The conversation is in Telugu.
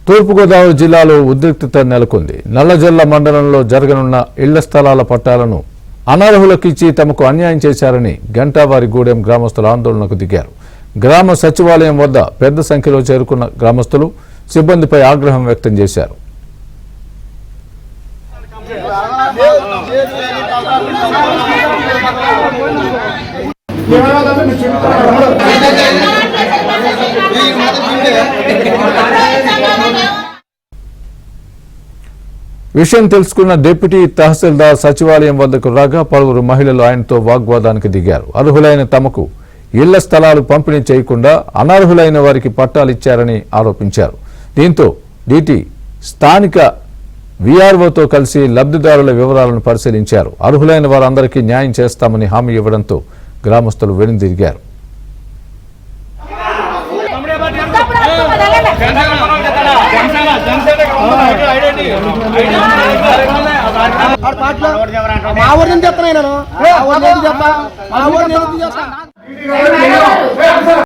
తూర్పుగోదావరి జిల్లాలో ఉద్రిక్తత నెలకొంది. నల్లజల్ల మండలంలో జరగనున్న ఇళ్ల స్థలాల పట్టాలను అనర్హులకు ఇచ్చి తమకు అన్యాయం చేశారని గంటావారిగూడెం గ్రామస్తులు ఆందోళనకు దిగారు. గ్రామ సచివాలయం వద్ద పెద్ద సంఖ్యలో చేరుకున్న గ్రామస్తులు సిబ్బందిపై ఆగ్రహం వ్యక్తం చేశారు. విషయం తెలుసుకున్న డిప్యూటీ తహసీల్దార్ సచివాలయం వద్దకు రాగా పలువురు మహిళలు ఆయనతో వాగ్వాదానికి దిగారు. అర్హులైన తమకు ఇళ్ల స్థలాలు పంపిణీ చేయకుండా అనర్హులైన వారికి పట్టాలిచ్చారని ఆరోపించారు. దీంతో డీటీ స్థానిక వీఆర్ఓతో కలిసి లబ్ధిదారుల వివరాలను పరిశీలించారు. అర్హులైన వారందరికీ న్యాయం చేస్తామని హామీ ఇవ్వడంతో గ్రామస్తులు వెనుదిరిగారు. మా ఊరిని చెప్తాను